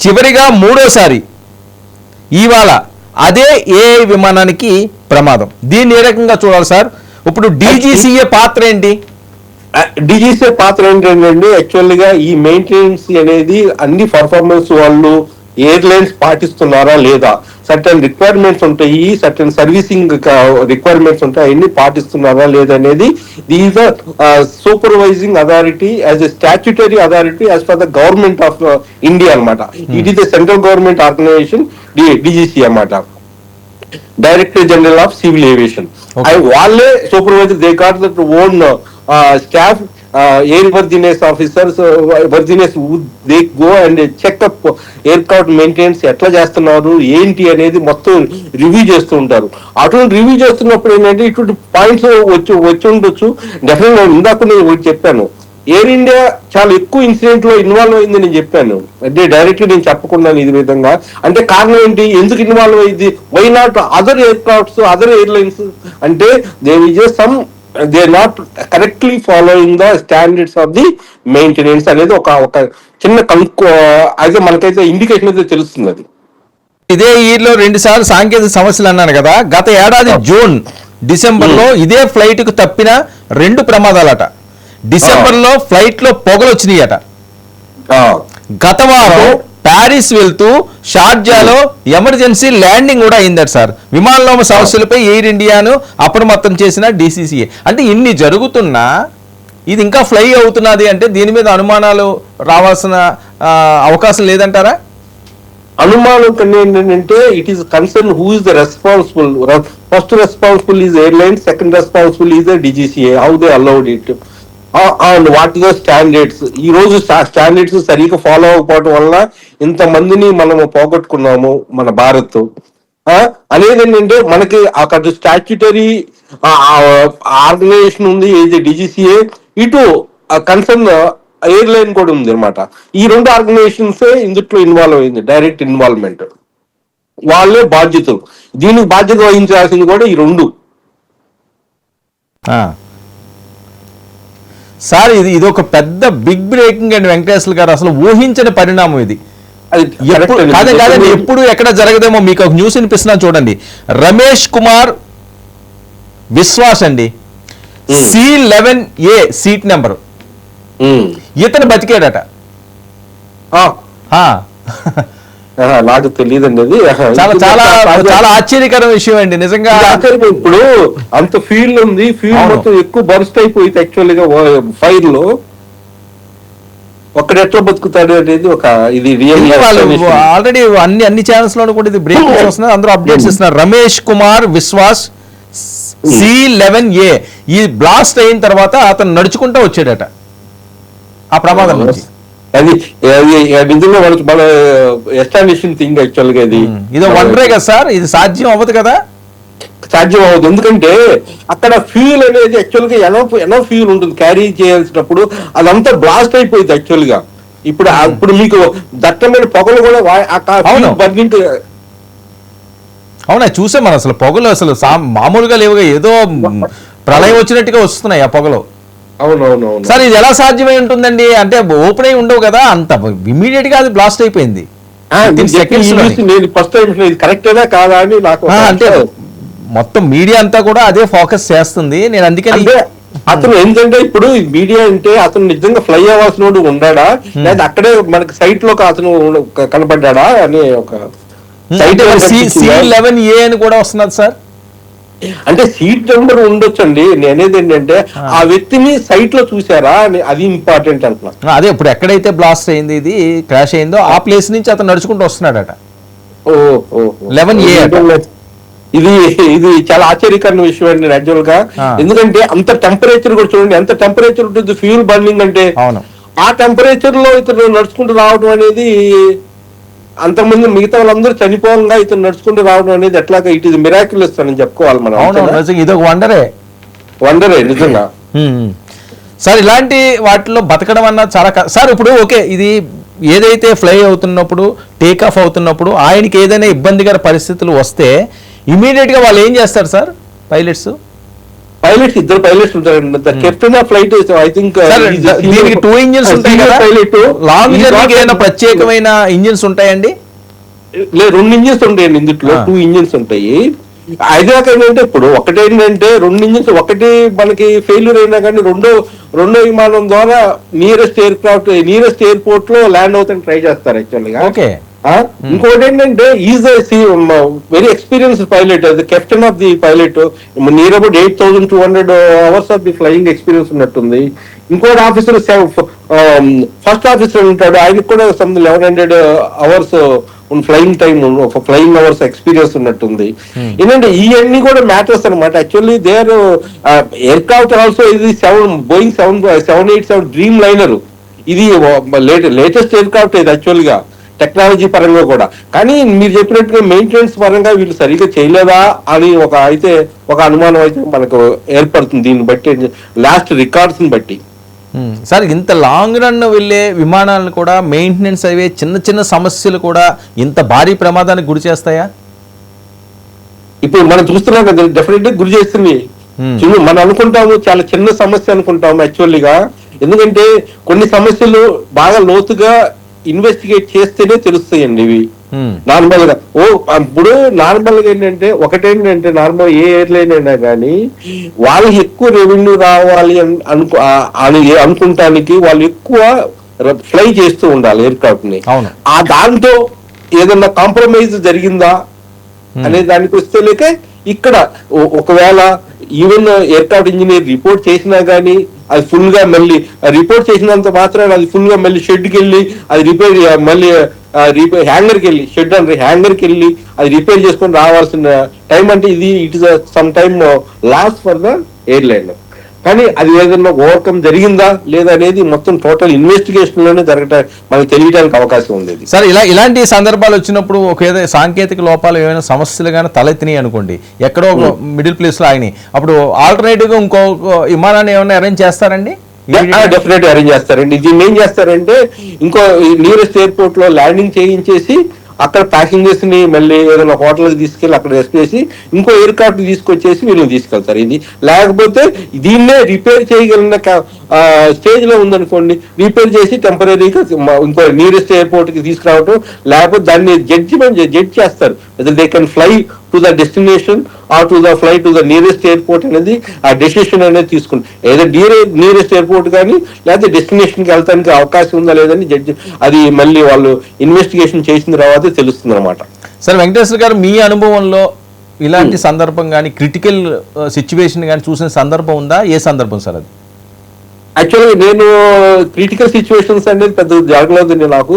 చివరిగా 3వసారి ఇవాళ అదే AI విమానానికి ప్రమాదం. దీన్ని ఏ రకంగా చూడాలి సార్? ఇప్పుడు DGCA పాత్ర ఏంటి? DGCA పాత్ర ఏంటంటే యాక్చువల్ గా ఈ మెయింటెనెన్స్ అనేది అన్ని పర్ఫార్మెన్స్ వాళ్ళు ఎయిర్లైన్స్ పాటిస్తున్నారా లేదా, సర్టన్ రిక్వైర్మెంట్స్ ఉంటాయి, సర్టన్ సర్వీసింగ్ రిక్వైర్మెంట్స్ ఉంటాయి, అవన్నీ పాటిస్తున్నారా లేదా అనేది these supervising authority as a statutory authority as for the government of India అనమాట. It is the central government organisation DGCA అన్నమాట, director general of civil aviation. వాళ్ళే supervisor, they got that own staff, air worthiness officers, worthiness they go and check up aircraft maintenance ఎట్లా చేస్తున్నారు ఏంటి అనేది మొత్తం review చేస్తూ ఉంటారు. అటువంటి రివ్యూ చేస్తున్నప్పుడు ఏంటంటే ఇటువంటి పాయింట్స్ వచ్చి ఉండొచ్చు. డెఫినెట్ గా ఇందాక నేను చెప్పాను, ఎయిర్ ఇండియా చాలా ఎక్కువ ఇన్సిడెంట్ లో ఇన్వాల్వ్ అయింది నేను చెప్పాను. అంటే డైరెక్ట్లీ నేను చెప్పకుండా ఇది విధంగా అంటే కారణం ఏంటి, ఎందుకు ఇన్వాల్వ్ అయింది, why not other aircrafts, other airlines అంటే there is some they are not correctly following the standards of the maintenance అనేది ఒక చిన్న అయితే మనకైతే ఇండికేషన్ అయితే తెలుస్తుంది అది. ఇదే ఇయర్లో 2 సార్లు సాంకేతిక సమస్యలు అన్నాను కదా, గత ఏడాది జూన్ డిసెంబర్లో ఇదే ఫ్లైట్ కు తప్పిన 2 ప్రమాదాలట. డిసెంబర్లో ఫ్లైట్ లో పొగలు వచ్చినాయట. గత వారం ప్యారిస్ వెళ్తూ షార్జాలో ఎమర్జెన్సీ ల్యాండింగ్ కూడా అయిందట సార్. విమానంలో సమస్యలపై ఎయిర్ ఇండియాను అప్రమత్తం చేసిన DCCA. అంటే ఇన్ని జరుగుతున్నా ఇది ఇంకా ఫ్లై అవుతున్నది అంటే దీని మీద అనుమానాలు రావాల్సిన అవకాశం లేదంటారా? అనుమానం ఏంటంటే it is concern who is the responsible. First responsible is airline, second responsible is the DGCA. How they allowed it and what is the standards. ఈ రోజు స్టాండర్డ్స్ సరిగ్గా ఫాలో అవ్వకపోవడం వల్ల ఇంతమందిని మనము పోగొట్టుకున్నాము మన భారత్ అనేది ఏంటంటే మనకి అక్కడ స్టాట్యుటరీ ఆర్గనైజేషన్ ఉంది ఏది DGCA, ఇటు కన్సర్న్ ఎయిర్లైన్ కూడా ఉంది అనమాట. ఈ 2 ఆర్గనైజేషన్స్ ఇందుట్లో ఇన్వాల్వ్ అయింది, డైరెక్ట్ ఇన్వాల్వ్మెంట్. వాళ్ళే బాధ్యతలు, దీనికి బాధ్యత వహించాల్సింది కూడా ఈ 2. సార్ ఇది ఒక పెద్ద బిగ్ బ్రేకింగ్ అండ్ వెంకటేశ్వర గారు అసలు ఊహించని పరిణామం ఇది. కాదండి, ఎప్పుడు ఎక్కడ జరగదేమో. మీకు ఒక న్యూస్ వినిపిస్తున్నాను చూడండి. రమేష్ కుమార్ విశ్వాస్ అండి, C11A సీట్ నెంబర్, ఇతను బతికాడట. నాకు తెలియదండి అది. చాలా చాలా చాలా ఆశ్చర్యకర విషయం అండి నిజంగా. ఇప్పుడు అంత ఫీల్డ్ ఉంది, ఫీల్డ్ మొత్తం ఎక్కువ బర్స్ట్ అయిపోయింది యాక్చువల్ గా ఫైర్ లో. ఒక్కడ ఎట్లా బతుకుతాడు అనేది ఒక ఇది ఆల్రెడీ అన్ని ఛానల్స్ లో కూడా ఇది బ్రేక్ వస్తున్నారు, అందరూ అప్డేట్స్ ఇస్తున్నారు. రమేష్ కుమార్ విశ్వాస్ C11A ఈ బ్లాస్ట్ అయిన తర్వాత అతను నడుచుకుంటూ వచ్చాడట ఆ ప్రమాదం నుంచి. అది నిజంగా మన ఎస్టాబ్లిషింగ్ థింగ్ యాక్చువల్ గా. ఇది వండరే కదా సార్, ఇది సాధ్యం అవ్వదు కదా. సాధ్యం అవ్వదు, ఎందుకంటే అక్కడ ఫ్యూల్ అనేది యాక్చువల్ గా ఎనో ఫ్యూల్ ఉంటుంది క్యారీ చేయాల్సినప్పుడు, అదంతా బ్లాస్ట్ అయిపోయింది యాక్చువల్ గా. ఇప్పుడు మీకు దట్టమైన పొగలు కూడా బర్నింగ్. అవునా, చూసే మనం అసలు పొగలు అసలు మామూలుగా లేవుగా, ఏదో ప్రళయం వచ్చినట్టుగా వస్తున్నాయి ఆ పొగలు. అవునవునవును సార్, ఇది ఎలా సాధ్యమై ఉంటుందండి? అంటే ఓపెన్ అయి ఉండవు కదా, అంత ఇమీడియట్ గా అది బ్లాస్ట్ అయిపోయింది. నేను ఫస్ట్ టైం కరెక్టేనా కాదా అని నాకు అంటే మొత్తం మీడియా అంతా కూడా అదే ఫోకస్ చేస్తుంది. నేను అందుకని అతను ఏంటంటే ఇప్పుడు మీడియా అంటే అతను నిజంగా ఫ్లై అవ్వాల్సిన ఉండాడా, లేదా అక్కడే మనకి సైట్ లో అతను కనపడ్డా అని ఒక C11A అని కూడా వస్తున్నది సార్. అంటే సీట్ నెంబర్ ఉండొచ్చు అండి. నేనేది ఏంటంటే ఆ వ్యక్తిని సైట్ లో చూసారా అని, అది ఇంపార్టెంట్ అంటున్నా. అదే ఇప్పుడు ఎక్కడైతే బ్లాస్ట్ అయింది, ఇది క్రాష్ అయిందో ఆ ప్లేస్ నుంచి అతను నడుచుకుంటూ వస్తున్నాడట. 11A ఇది చాలా ఆశ్చర్యకరమైన విషయం అండి యాక్చువల్ గా. ఎందుకంటే అంత టెంపరేచర్ కూడా చూడండి, ఎంత టెంపరేచర్ ఉంటుంది ఫ్యూల్ బర్నింగ్ అంటే. ఆ టెంపరేచర్ లో ఇతను నడుచుకుంటూ రావడం అనేది, అంతకుముందు మిగతా వాళ్ళందరూ చనిపోగా ఇతను నడుచుకుంటూ రావడం అనేది ఎట్లాగా ఇట్ ఈస్ మిరాక్యులస్ అని చెప్పుకోవాలి మనం. ఇది ఒక వండరే నిజంగా. సార్, ఇలాంటి వాటిలో బతకడం అన్న చాలా సార్. ఇప్పుడు ఓకే, ఇది ఏదైతే ఫ్లై అవుతున్నప్పుడు, టేక్ ఆఫ్ అవుతున్నప్పుడు ఆయనకి ఏదైనా ఇబ్బందికర పరిస్థితులు వస్తే ఇమీడియట్ గా వాళ్ళు ఏం చేస్తారు సార్? పైలట్స్ ఇద్దరు పైలట్స్ ఉంటారు. Captain of flight I think దీనికి 2 ఇంజిన్స్ ఉంటాయి కదా. లాంగ్ జర్నీకి ఏదైనా ప్రత్యేకమైన ఇంజిన్స్ ఉంటాయండి? లేదు, 2 ఇంజిన్స్ ఉంటాయండి ఇందులో. 2 ఇంజిన్స్ ఉంటాయి. హైదరాబాద్ ఏంటంటే ఇప్పుడు ఒకటేంటంటే 2 ఇంజిన్స్, ఒకటి మనకి ఫెయిల్యూర్ అయినా కానీ రెండో విమానం ద్వారా నియరెస్ట్ ఎయిర్పోర్ట్ లో ల్యాండ్ అవుతానికి ట్రై చేస్తారు యాక్చువల్ గా. ఓకే. ఇంకోటి ఏంటంటే is very experienced pilot, captain of the pilot. Near about 8,200 hours of the flying experience ఉన్నట్టుంది. ఇంకోటి ఆఫీసర్ ఫస్ట్ ఆఫీసర్ ఉంటాడు, ఆయనకు కూడా 1100 hours flying time, flying hours experience ఉన్నట్టుంది. ఏంటంటే ఇవన్నీ కూడా మ్యాటర్స్ అనమాట. యాక్చువల్లీ దేర్ ఎయిర్క్రాఫ్ట్ ఆల్సో ఇది బోయింగ్ 787 డ్రీమ్ లైనర్. ఇది లేటెస్ట్ ఎయిర్క్రాఫ్ట్ ఇది యాక్చువల్ గా టెక్నాలజీ పరంగా కూడా. కానీ మీరు చెప్పినట్టుగా మెయింటెనెన్స్ పరంగా వీళ్ళు సరిగ్గా చేయలేదా అని ఒక అనుమానం అయితే మనకు ఏర్పడుతుంది దీన్ని బట్టి, లాస్ట్ రికార్డ్స్ ని బట్టి. సార్, ఇంత లాంగ్ రన్ వెళ్ళే విమానాలను కూడా మెయింటెనెన్స్ అయ్యే చిన్న సమస్యలు కూడా ఇంత భారీ ప్రమాదానికి గురి చేస్తాయా? ఇప్పుడు మనం చూస్తున్నాం కదా, డెఫినెట్ గా గురి చేస్తుంది. మనం అనుకుంటాము చాలా చిన్న సమస్య అనుకుంటాము యాక్చువల్లీగా. ఎందుకంటే కొన్ని సమస్యలు బాగా లోతుగా ఇన్వెస్టిగేట్ చేస్తేనే తెలుస్తాయండి ఇవి. నార్మల్ గా ఇప్పుడు నార్మల్ గా ఏంటంటే ఒకటేంటంటే నార్మల్ ఏ ఎయిర్లైన్ అయినా కానీ వాళ్ళకి ఎక్కువ రెవెన్యూ రావాలి అని అనుకుంటానికి వాళ్ళు ఎక్కువ ఫ్లై చేస్తూ ఉండాలి ఎయిర్క్రాఫ్ట్ ని. ఆ దాంతో ఏదన్నా కాంప్రమైజ్ జరిగిందా అనే దానికి వస్తే లేక ఇక్కడ ఒకవేళ ఈవెన్ ఎయిర్క్రాఫ్ట్ ఇంజనీర్ రిపోర్ట్ చేసినా గానీ అది ఫుల్ గా మళ్ళీ రిపోర్ట్ చేసినంత మాత్రాన అది ఫుల్ గా మళ్ళీ షెడ్కి వెళ్ళి అది రిపేర్ మళ్ళీ హ్యాంగర్కి వెళ్ళి షెడ్ అంటే హ్యాంగర్కి వెళ్ళి అది రిపేర్ చేసుకొని రావాల్సిన టైం అంటే it is some time loss for the airline. కానీ అది ఏదైనా ఓవర్కమ్ జరిగిందా లేదా అనేది మొత్తం టోటల్ ఇన్వెస్టిగేషన్ లోనే మనకు తెలియడానికి అవకాశం ఉంది. సార్ ఇలాంటి సందర్భాలు వచ్చినప్పుడు ఒక సాంకేతిక లోపాలు ఏమైనా సమస్యలు కానీ తలెత్తినాయి అనుకోండి, ఎక్కడో మిడిల్ ప్లేస్ లో ఆగినాయి, అప్పుడు ఆల్టర్నేటివ్ గా ఇంకో విమానాన్ని ఏమైనా అరేంజ్ చేస్తారండి? డెఫినెట్ అరేంజ్ చేస్తారండి. దీన్ని ఏం చేస్తారంటే ఇంకో నియరెస్ట్ ఎయిర్పోర్ట్ లో ల్యాండింగ్ చేయించేసి అక్కడ ప్యాసింజర్స్ ని మళ్ళీ ఏదైనా హోటల్కి తీసుకెళ్లి అక్కడ రెస్ట్ చేసి ఇంకో ఎయిర్క్రాఫ్ట్ తీసుకొచ్చేసి వీళ్ళని తీసుకెళ్తారు. ఇది లేకపోతే దీన్నే రిపేర్ చేయగలిగిన స్టేజ్ లో ఉందనుకోండి, రిపేర్ చేసి టెంపరీగా ఇంకో నియరెస్ట్ ఎయిర్పోర్ట్ కి తీసుకురావటం, లేకపోతే దాన్ని జడ్జ్ చేస్తారు they can fly to the destination or to the fly to the nearest airport అనేది ఆ డెసిషన్ అనేది తీసుకుంటారు. ఏదో నియరెస్ట్ ఎయిర్పోర్ట్ కానీ లేకపోతే డెస్టినేషన్ కి వెళ్తానికి అవకాశం ఉందా లేదని జడ్జి అది మళ్ళీ వాళ్ళు ఇన్వెస్టిగేషన్ చేసిన తర్వాత తెలుస్తుంది అనమాట. సార్ వెంకటేశ్వర గారు, మీ అనుభవంలో ఇలాంటి సందర్భం కానీ క్రిటికల్ సిచ్యువేషన్ కానీ చూసిన సందర్భం ఉందా? ఏ సందర్భం సార్ అది? యాక్చువల్గా నేను క్రిటికల్ సిచ్యువేషన్స్ అనేది పెద్ద జరగలేదు నాకు.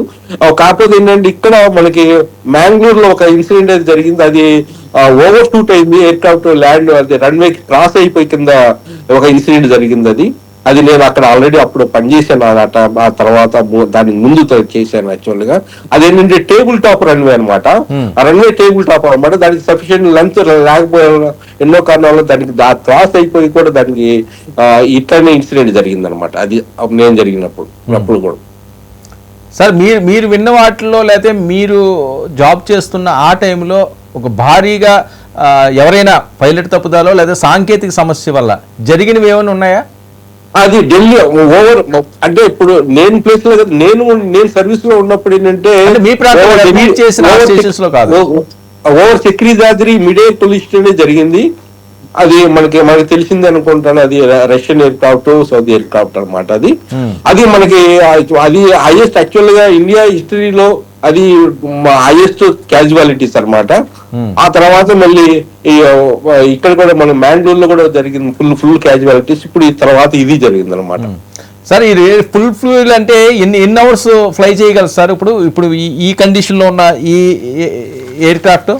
కాకపోతే ఏంటంటే ఇక్కడ మనకి మ్యాంగ్లూర్ లో ఒక ఇన్సిడెంట్ అయితే జరిగింది. అది ఓవర్ షూట్ అయింది, ఎయిర్క్రాఫ్ట్ ల్యాండ్ అది రన్వే క్రాస్ అయిపోయి కింద ఒక ఇన్సిడెంట్ జరిగింది. అది నేను అక్కడ ఆల్రెడీ అప్పుడు పనిచేశాను అన్నమాట. ఆ తర్వాత దానికి ముందు చేశాను యాక్చువల్ గా. అదేంటంటే టేబుల్ టాప్ రన్వే అనమాట. ఆ రన్వే టేబుల్ టాప్ అనమాట. దానికి సఫిషియెంట్ లెంత్ లేకపోయే ఎన్నో కారణాల దానికి క్రాస్ అయిపోయి కూడా దానికి ఇట్లానే ఇన్సిడెంట్ జరిగింది అనమాట. అది నేను జరిగినప్పుడు కూడా. సార్ మీరు విన్న వాటిలో లేకపోతే మీరు జాబ్ చేస్తున్న ఆ టైంలో ఒక భారీగా ఎవరైనా పైలట్ తప్పుదాలో లేదా సాంకేతిక సమస్య వల్ల జరిగినవి ఏమైనా ఉన్నాయా? అది ఢిల్లీ ఓవర్ అంటే ఇప్పుడు నేను ప్లేస్ లో నేను సర్వీస్ లో ఉన్నప్పుడు ఏంటంటే ఓవర్ సెక్రిదాద్రి మిడే పొల్యూషన్ జరిగింది. అది మనకి తెలిసింది అనుకుంటాను. అది రష్యన్ ఎయిర్క్రాఫ్ట్, సౌదీ ఎయిర్క్రాఫ్ట్ అనమాట. అది మనకి అది హైయెస్ట్ యాక్చువల్ గా ఇండియా హిస్టరీలో అది హైయెస్ట్ క్యాజువాలిటీస్ అనమాట. ఆ తర్వాత మళ్ళీ ఇక్కడ కూడా మన మ్యాంగ్లూర్ లో కూడా జరిగింది ఫుల్ క్యాజువాలిటీస్. ఇప్పుడు ఈ తర్వాత ఇది జరిగింది అనమాట. సార్ ఇది ఫుల్ ఫ్లూయిల్ అంటే ఎన్ని అవర్స్ ఫ్లై చేయగలరు సార్ ఇప్పుడు ఈ కండిషన్ లో ఉన్న ఈ ఎయిర్క్రాఫ్ట్?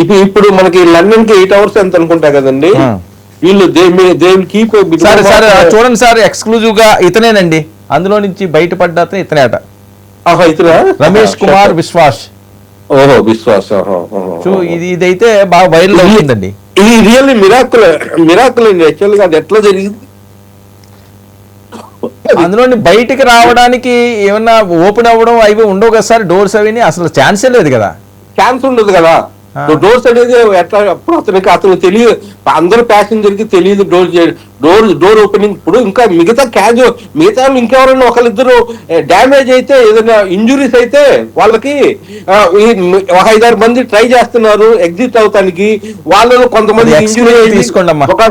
ఇప్పుడు మనకి లండన్ కి 8 hours ఎంత అనుకుంటా కదండి. వీళ్ళు చూడండి సార్, ఎక్స్క్లూజివ్ గా ఇతనేనండి, అందులో నుంచి బయటపడ్డ అతను ఇతనే అట. రమేష్ కుమార్ విశ్వాస్. ఓహో, విశ్వాస్. ఇదైతే బాగా వైరల్ అవుతుందండి. ఇది రియల్లీ మిరాకుల్ అండి. యాక్చువల్ గా అది ఎట్లా జరిగింది, అందులో బయటికి రావడానికి ఏమన్నా ఓపెన్ అవ్వడం అవి ఉండవు కదా సార్? డోర్స్ అవి అసలు ఛాన్సే లేదు కదా. ఛాన్స్ ఉండదు కదా. డోర్స్ అనేది ఎట్లా అప్పుడు అతను తెలియదు, అందరు ప్యాసింజర్ కి తెలియదు డోర్ ఓపెనింగ్. ఇప్పుడు ఇంకా మిగతా ఇంకెవరైనా ఒకరిద్దరు డ్యామేజ్ అయితే ఏదైనా ఇంజురీస్ అయితే వాళ్ళకి ఒక 5-6 మంది ట్రై చేస్తున్నారు ఎగ్జిట్ అవటానికి. వాళ్ళలో కొంతమంది ఇంజురీ ఒక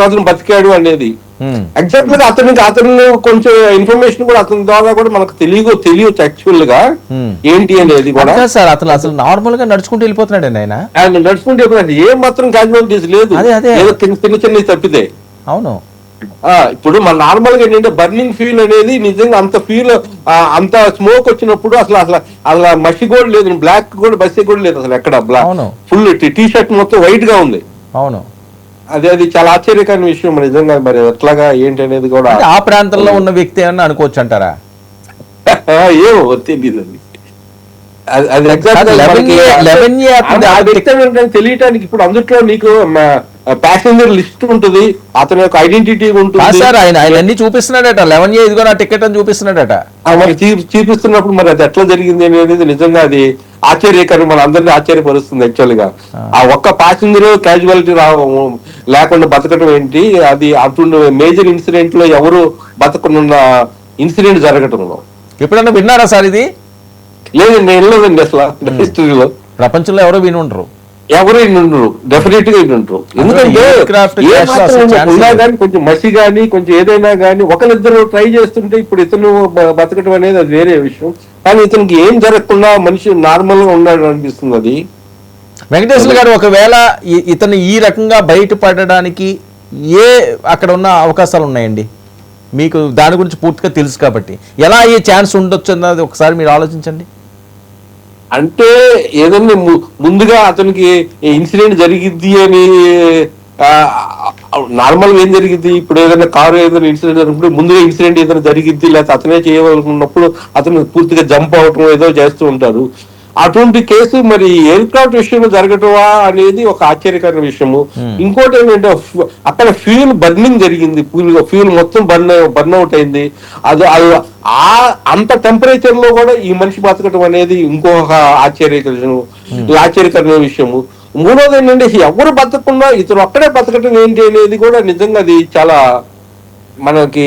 అతను బతికాడు అనేది ఎగ్జాక్ట్ గా అతను కొంచెం ఇన్ఫర్మేషన్ కూడా అతని ద్వారా కూడా మనకు తెలియచ్చు యాక్చువల్ గా ఏంటి అనేది కూడా. సార్ అసలు నార్మల్ గా నడుచుకుంటూ వెళ్ళిపోతున్నాడు ఆయన నడుచుకుంటూ వెళ్ళిపోతున్నాడు. ఏం మాత్రం క్యాజువాలిటీస్ లేదు, ఏదో చిన్న తప్పితే. అవును. ఇప్పుడు మన నార్మల్ గా ఏంటంటే బర్నింగ్ ఫీల్ అనేది నిజంగా అంత ఫీల్ అంత స్మోక్ వచ్చినప్పుడు అసలు మసి కూడా లేదు, బ్లాక్ కూడా బస్సే కూడా లేదు అసలు ఎక్కడ. ఫుల్ టీ షర్ట్ మొత్తం వైట్ గా ఉంది. అవును. అది చాలా ఆశ్చర్యకరమైన విషయం నిజంగా. మరి ఎట్లాగా ఏంటి అనేది కూడా ఆ ప్రాంతంలో ఉన్న వ్యక్తి అని అనుకోవచ్చు అంటారా? ఏమో తెలియదు. అది తెలియటానికి ఇప్పుడు అందుట్లో నీకు ప్యాసింజర్ లిస్ట్ ఉంటుంది, అతని యొక్క ఐడెంటిటీ ఉంటుంది. సార్ ఆయన అన్ని చూపిస్తున్నాడట, 11A ఇదిగో నా టికెట్ అని చూపిస్తున్నాడట. మరి చూపిస్తున్నప్పుడు మరి అది ఎట్లా జరిగింది అనేది నిజంగా అది ఆశ్చర్యకరం, మన అందరినీ ఆశ్చర్యపరుస్తుంది యాక్చువల్ గా. ఆ ఒక్క ప్యాసింజర్ క్యాజువాలిటీ లేకుండా బతకడం ఏంటి, అది అప్పుడు మేజర్ ఇన్సిడెంట్ లో ఎవరు బతకనున్న ఇన్సిడెంట్ జరగటంలో. ఎప్పుడన్నా విన్నారా సార్ ఇది? లేదండి, నేను వెళ్ళలేదండి అసలు హిస్టరీలో. ప్రపంచంలో ఎవరో విని ఉండరు, ఎవరు ఉండరు, డెఫినెట్ గా ఉండరు. ఎందుకంటే ఉన్నా కానీ కొంచెం మసి గానీ కొంచెం ఏదైనా గానీ ఒకరిద్దరు ట్రై చేస్తుంటే ఇప్పుడు ఇతను బతకడం అనేది అది వేరే విషయం. కానీ ఇతనికి ఏం జరగకుండా మనిషి నార్మల్ గా ఉన్నాడు అనిపిస్తుంది. అది వెంకటేశ్వర గారు, ఒకవేళ ఇతను ఈ రకంగా బయటపడడానికి అక్కడ ఉన్న అవకాశాలు ఉన్నాయండి? మీకు దాని గురించి పూర్తిగా తెలుసు కాబట్టి ఎలా అయ్యే ఛాన్స్ ఉండొచ్చు అన్నది ఒకసారి మీరు ఆలోచించండి. అంటే ఏదన్నా ముందుగా అతనికి ఇన్సిడెంట్ జరిగిద్ది అని నార్మల్ గా ఏం జరిగింది, ఇప్పుడు ఏదైనా కారు ఏదైనా ఇన్సిడెంట్ జరిగినప్పుడు ముందుగా ఇన్సిడెంట్ ఏదైనా జరిగిద్ది, లేకపోతే అతనే చేయవలనుకున్నప్పుడు అతను పూర్తిగా జంప్ అవటం ఏదో చేస్తూ ఉంటారు. అటువంటి కేసు మరి ఎయిర్ క్రాఫ్ట్ విషయంలో జరగటమా అనేది ఒక ఆశ్చర్యకరమైన విషయము. ఇంకోటి ఏంటంటే అక్కడ ఫ్యూల్ బర్నింగ్ జరిగింది, ఫ్యూల్ మొత్తం బర్న్ అవుట్ అయింది. అది అంత టెంపరేచర్ లో కూడా ఈ మనిషి బతకటం అనేది ఇంకొక ఆశ్చర్యకరమైన విషయము. మూడోది ఏంటంటే ఎవరు బతకకుండా ఇతను ఒక్కడే బతకటం ఏంటి అనేది కూడా నిజంగా అది చాలా మనకి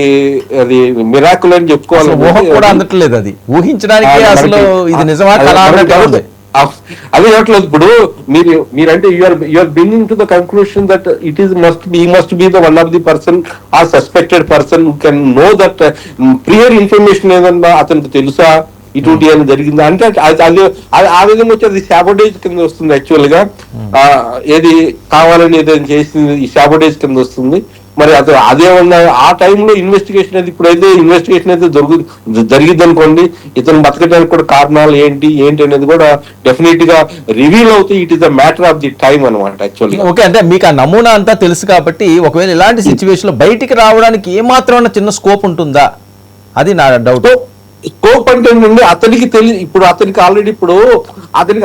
అది మిరాకుల్ అని చెప్పుకోవాలి. అందట్లేదు, అది ఊహించడానికి అసలు ఇది నిజమా అదే చెప్పలేదు. ఇప్పుడు మీరంటే you're bringing to the conclusion that it is must be the one of the person or suspected person who can know that prior information ఏదన్నా అతనికి తెలుసా ఇటువంటి ఏమైనా జరిగిందా అంటే అది ఆ విధంగా వచ్చి అది శాబోటేజ్ కింద వస్తుంది యాక్చువల్ గా. ఏది కావాలని ఏదైనా చేసింది ఈ శాబోటేజ్ కింద వస్తుంది. మరి అదేమన్నా ఆ టైంలో ఇన్వెస్టిగేషన్ అయితే ఇప్పుడైతే ఇన్వెస్టిగేషన్ అయితే జరిగింది అనుకోండి, ఇతను బతకడానికి కూడా కారణాలు ఏంటి అనేది కూడా డెఫినెట్ గా రివీల్ అవుతాయి. It is the matter of the time అనమాట యాక్చువల్లీ. ఓకే, అంటే మీకు ఆ నమూనా అంతా తెలుసు కాబట్టి ఒకవేళ ఇలాంటి సిచ్యువేషన్ లో బయటికి రావడానికి ఏమాత్రం చిన్న స్కోప్ ఉంటుందా, అది నా డౌట్. స్కోప్ అంటే ఏంటంటే అతనికి ఇప్పుడు అతనికి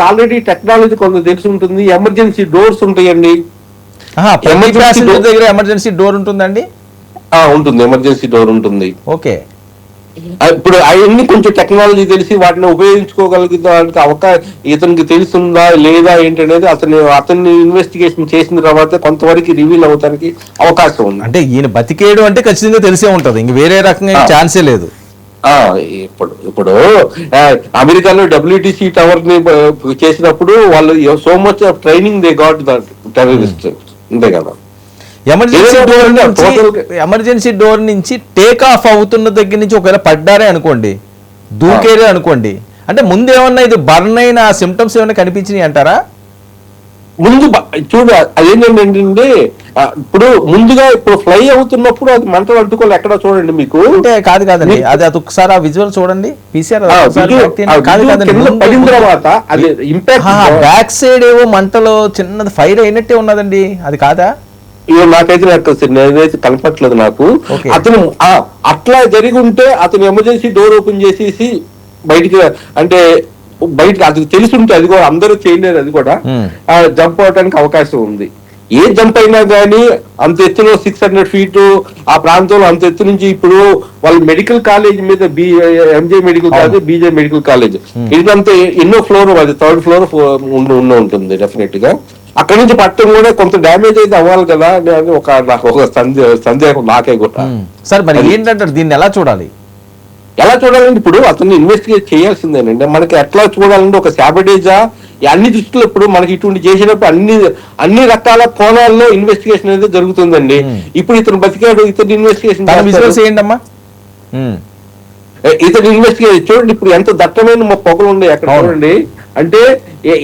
ఆల్రెడీ టెక్నాలజీ కొంత తెలిసి ఉంటుంది. ఎమర్జెన్సీ డోర్స్ ఉంటాయండి, దగ్గర ఎమర్జెన్సీ డోర్ ఉంటుందండి. ఉంటుంది, ఎమర్జెన్సీ డోర్ ఉంటుంది. ఓకే, ఇప్పుడు అవన్నీ కొంచెం టెక్నాలజీ తెలిసి వాటిని ఉపయోగించుకోగలిగే ఇతనికి తెలుస్తుందా లేదా ఏంటనేది అతన్ని ఇన్వెస్టిగేషన్ చేసిన తర్వాత కొంతవరకు రివీల్ అవడానికి అవకాశం ఉంది. అంటే ఈయన బతికేయడం అంటే ఖచ్చితంగా తెలిసే ఉంటది, ఇంక వేరే రకంగా ఛాన్సే లేదు. ఇప్పుడు అమెరికాలో WTC టవర్ ని చేసినప్పుడు వాళ్ళు so much of training they got the terrorist, అంతే కదా. ఎమర్జెన్సీ డోర్ నుంచి టేక్ ఆఫ్ అవుతున్న దగ్గర నుంచి ఒకవేళ పడ్డారే అనుకోండి, దూకేరే అనుకోండి, అంటే ముందు ఏమన్నా ఇది బర్న్ అయిన సిమ్టమ్స్ ఏమైనా కనిపించినాయి అంటారా? ముందు చూడు అదేంటంటే ఇప్పుడు ముందుగా ఫ్లై అవుతున్నప్పుడు అది మంటలు అంటుకోవాలి ఎక్కడ చూడండి మీకు. అంటే కాదండి, అది ఒకసారి ఆ విజువల్ చూడండి, పడిన తర్వాత అది ఇంపాక్ట్ బ్యాక్ సైడ్ ఏవో మంటలో చిన్నది ఫైర్ అయినట్టే ఉన్నదండి, అది కాదా? నాకైతే నేనైతే కనపట్లేదు నాకు. అతను అట్లా జరిగి ఉంటే అతను ఎమర్జెన్సీ డోర్ ఓపెన్ చేసేసి బయటికి అంటే బయటకు అది తెలుసుంటే అది కూడా అందరూ చేయలేరు, అది కూడా జంప్ అవడానికి అవకాశం ఉంది. ఏ జంప్ అయినా కానీ అంత ఎత్తులో 600 feet ఆ ప్రాంతంలో అంత ఎత్తు నుంచి ఇప్పుడు వాళ్ళ మెడికల్ కాలేజ్ మీద MJ medical college, BJ medical college ఇదంతా ఎన్నో ఫ్లోర్, అది 3rd floor ఉంటుంది డెఫినెట్ గా. అక్కడి నుంచి పట్టడం కూడా కొంత డ్యామేజ్ అయితే అవ్వాలి కదా అని నాకు ఒక సందేహం నాకే కూడా. సార్ మరి ఏంటంటారు, దీన్ని ఎలా చూడాలి? ఎలా చూడాలంటే ఇప్పుడు అతన్ని ఇన్వెస్టిగేట్ చేయాల్సిందేనండి. మనకి ఎట్లా చూడాలంటే ఒక శాబటేజా అన్ని దృష్టిలో ఇప్పుడు మనకి ఇటువంటి చేసినప్పుడు అన్ని రకాల కోణాల్లో ఇన్వెస్టిగేషన్ అనేది జరుగుతుందండి. ఇప్పుడు ఇతను బతికాడు, ఇతను ఇన్వెస్టిగేషన్ ఇతను ఇన్వెస్టిగేషన్ చూడండి. ఇప్పుడు ఎంత దట్టమైన పొగలు ఉన్నాయి అక్కడ చూడండి, అంటే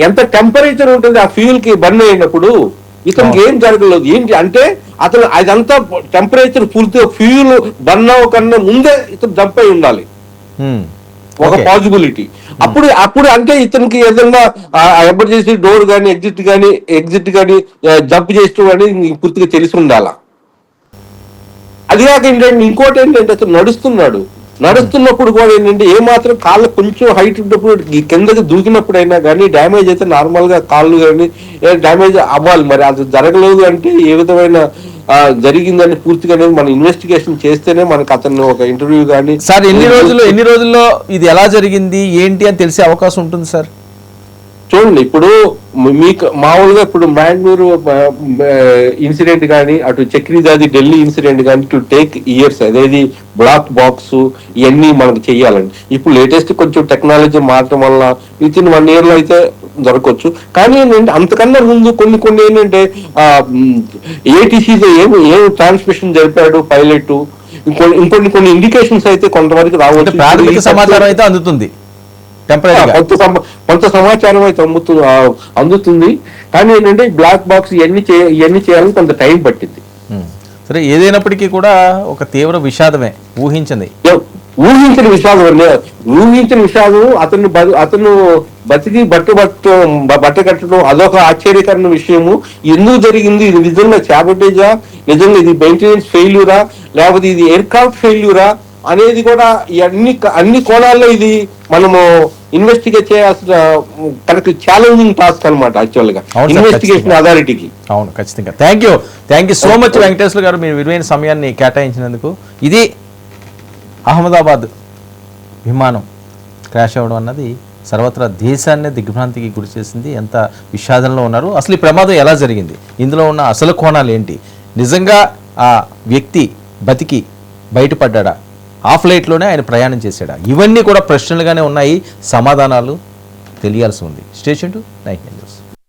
ఎంత టెంపరేచర్ ఉంటుంది ఆ ఫ్యూల్ కి బర్న్ అయినప్పుడు. ఇతనికి ఏం జరగలేదు ఏంటి అంటే అతను అదంతా టెంపరేచర్ పూర్తిగా ఫ్యూల్ బర్న్ అవ్వకన్నా ముందే ఇతను జంప్ అయి ఉండాలి, ఒక పాసిబిలిటీ. అప్పుడు అంటే ఇతనికి ఏదన్నా ఎమర్జెన్సీ డోర్ కానీ ఎగ్జిట్ కానీ జంప్ చేస్తూ కానీ పూర్తిగా తెలిసి ఉండాల. అది కాక ఏంటంటే ఇంకోటి ఏంటంటే అతను నడుస్తున్నప్పుడు కూడా ఏంటంటే ఏ మాత్రం కాళ్ళు కొంచెం హైట్ ఉన్నప్పుడు ఈ కిందకి దూకినప్పుడు అయినా కానీ డ్యామేజ్ అయితే నార్మల్ గా కాళ్ళు కానీ డ్యామేజ్ అవ్వాలి. మరి అది జరగలేదు అంటే ఏ విధమైన జరిగిందని పూర్తిగా మనం ఇన్వెస్టిగేషన్ చేస్తేనే మనకు అతను ఒక ఇంటర్వ్యూ కానీ. సార్ ఎన్ని రోజుల్లో ఇది ఎలా జరిగింది ఏంటి అని తెలిసే అవకాశం ఉంటుంది సార్? చూడండి, ఇప్పుడు మీకు మామూలుగా ఇప్పుడు బెంగళూరు ఇన్సిడెంట్ కానీ, అటు చక్రీదాది ఢిల్లీ ఇన్సిడెంట్ కానీ టు టేక్ ఇయర్స్. అదేది బ్లాక్ బాక్స్ ఇవన్నీ మనకు చెయ్యాలండి. ఇప్పుడు లేటెస్ట్ కొంచెం టెక్నాలజీ మారటం వల్ల విత్ ఇన్ 1 year లో అయితే దొరకవచ్చు. కానీ ఏంటంటే అంతకన్నా ముందు కొన్ని ఏంటంటే ఏటీసీలో ఏం ట్రాన్స్మిషన్ జరిపాడు పైలట్, కొన్ని ఇండికేషన్స్ అయితే కొంతవరకు రావచ్చు. ప్రాథమిక సమాచారం అయితే అందుతుంది, కొంత సమాచారం అయితే అందుతుంది. కానీ ఏంటంటే బ్లాక్ బాక్స్ ఇవన్నీ చేయాలని కొంత టైం పట్టింది. సరే, ఏదైనప్పటికీ కూడా ఒక తీవ్ర విషాదమే, ఊహించిన విషాదం. అతను బతికి బట్ట కట్టడం అదొక ఆశ్చర్యకరమైన విషయము. ఎందుకు జరిగింది, ఇది నిజంగా శాబటేజా, నిజంగా ఇది మెయింటెనెన్స్ ఫెయిల్యూరా, లేకపోతే ఇది ఎయిర్క్రాఫ్ట్ ఫెయిల్యూరా అనేది కూడా అన్ని కోణాల్లో ఇది మనము ఇన్వెస్టిగేట్ చేయాల్సిన కనుక ఛాలెంజింగ్ టాస్క్ అనమాట యాక్చువల్ గా ఇన్వెస్టిగేషన్ అథారిటీకి. అవును, ఖచ్చితంగా. Thank you so much Venkateswara గారు, మీరు విలువైన సమయాన్ని కేటాయించినందుకు. ఇది అహ్మదాబాద్ విమానం క్రాష్ అవ్వడం అన్నది సర్వత్రా దేశాన్నే దిగ్భ్రాంతికి గురి చేసింది. ఎంత విషాదంలో ఉన్నారు, అసలు ఈ ప్రమాదం ఎలా జరిగింది, ఇందులో ఉన్న అసలు కోణాలు ఏంటి, నిజంగా ఆ వ్యక్తి బతికి బయటపడ్డా, ఆ ఫ్లైట్లోనే ఆయన ప్రయాణం చేశాడా, ఇవన్నీ కూడా ప్రశ్నలుగానే ఉన్నాయి, సమాధానాలు తెలియాల్సి ఉంది. Station to 9 News.